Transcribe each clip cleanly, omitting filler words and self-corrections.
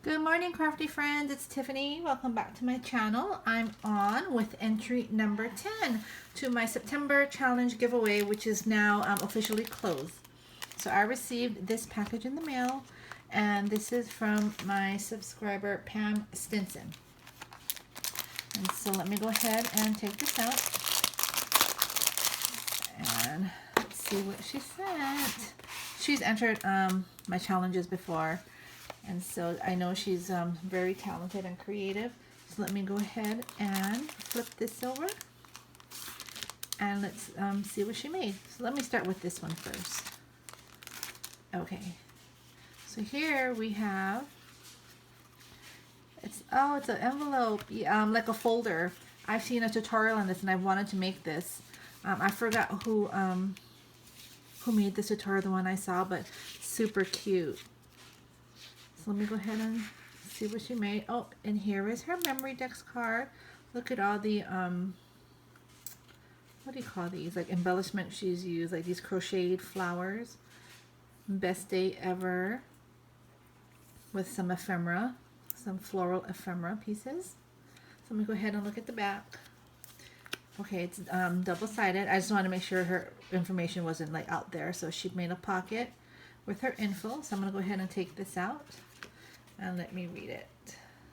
Good morning, crafty friends. It's Tiffany. Welcome back to my channel. I'm on with entry number 10 to my September challenge giveaway, which is now officially closed. So I received this package in the mail, and this is from my subscriber, Pam Stinson. And so let me go ahead and take this out. And let's see what she sent. She's entered my challenges before. And so I know she's very talented and creative. So let me go ahead and flip this over. And let's see what she made. So let me start with this one first. Okay. So here we have, it's an envelope, like a folder. I've seen a tutorial on this and I wanted to make this. I forgot who made this tutorial, the one I saw, but super cute. So let me go ahead and see what she made. Oh, and here is her memory decks card. Look at all the, what do you call these? Like embellishment she's used, like these crocheted flowers. Best day ever. With some ephemera, some floral ephemera pieces. So let me go ahead and look at the back. Okay, it's double-sided. I just want to make sure her information wasn't like out there. So she made a pocket with her info. So I'm going to go ahead and take this out. And let me read it.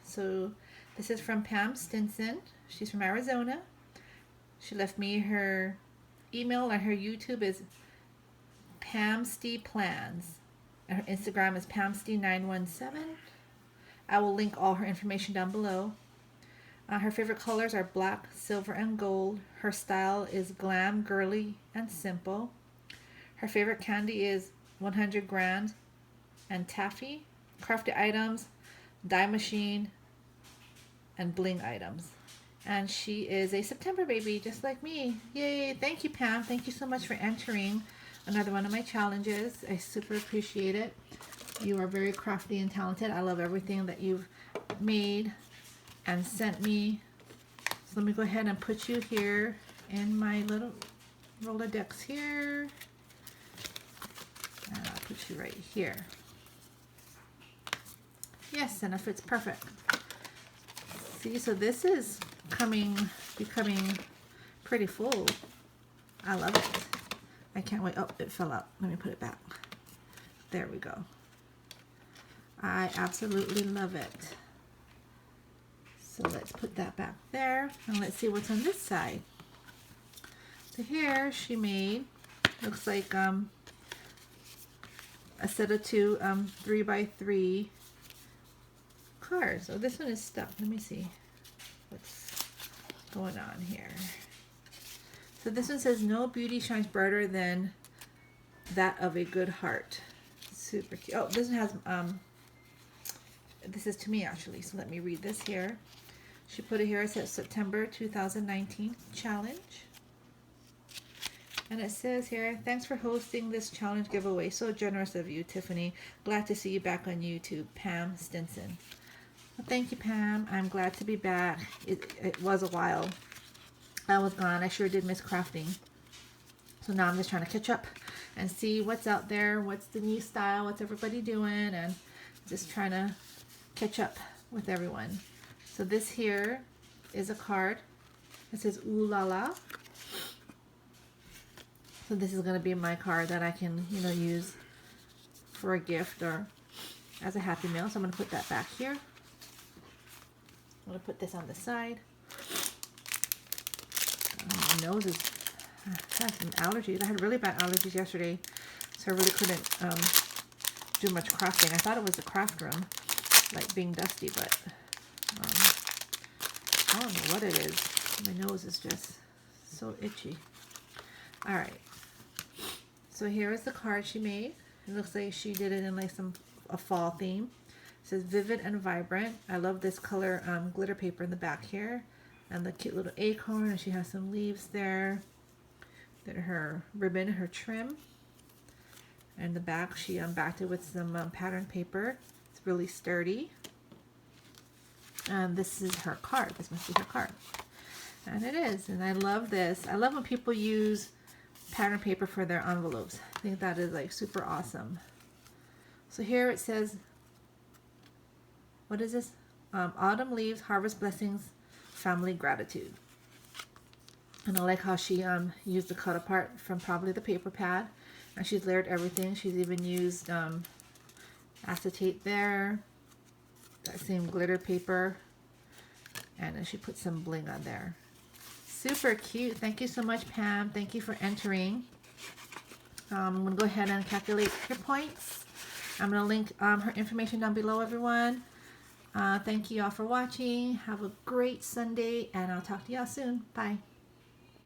So this is from Pam Stinson. She's from Arizona. She left me her email, and her YouTube is PamSteePlans. And her Instagram is PamStee917. I will link all her information down below. Her favorite colors are black, silver, and gold. Her style is glam, girly, and simple. Her favorite candy is 100 grand and taffy. Crafty items, dye machine, and bling items. And she is a September baby, just like me. Yay! Thank you, Pam. Thank you so much for entering another one of my challenges. I super appreciate it. You are very crafty and talented. I love everything that you've made and sent me. So let me go ahead and put you here in my little Rolodex here. And I'll put you right here. Yes, and it fits perfect. See, so this is becoming pretty full. I love it. I can't wait. Oh, it fell out. Let me put it back. There we go. I absolutely love it. So let's put that back there. And let's see what's on this side. So here she made, looks like a set of two 3x3 cards. So this one is stuck. Let me see what's going on here. So this one says, no beauty shines brighter than that of a good heart. Super cute. Oh, this one has, this is to me actually. So let me read this here. She put it here. It says September 2019 challenge. And it says here, thanks for hosting this challenge giveaway. So generous of you, Tiffany. Glad to see you back on YouTube. Pam Stinson. Well, thank you, Pam. I'm glad to be back. It was a while. I was gone. I sure did miss crafting. So now I'm just trying to catch up and see what's out there, what's the new style, what's everybody doing, and just trying to catch up with everyone. So this here is a card. It says Ooh La La. So this is going to be my card that I can, use for a gift or as a Happy Meal. So I'm going to put that back here. I'm going to put this on the side. My nose has some allergies. I had really bad allergies yesterday, so I really couldn't do much crafting. I thought it was the craft room, like being dusty, but I don't know what it is. My nose is just so itchy. All right. So here is the card she made. It looks like she did it in like a fall theme. It says vivid and vibrant. I love this color glitter paper in the back here. And the cute little acorn. And she has some leaves there. Then her ribbon, her trim. And the back, she backed it with some pattern paper. It's really sturdy. And this is her card. This must be her card. And it is. And I love this. I love when people use pattern paper for their envelopes. I think that is like super awesome. So here it says What is this? Autumn leaves, harvest blessings, family gratitude. And I like how she used the cut apart from probably the paper pad. And she's layered everything. She's even used acetate there. That same glitter paper. And then she put some bling on there. Super cute. Thank you so much, Pam. Thank you for entering. I'm going to go ahead and calculate your points. I'm going to link her information down below, everyone. Thank you all for watching. Have a great Sunday, and I'll talk to y'all soon. Bye.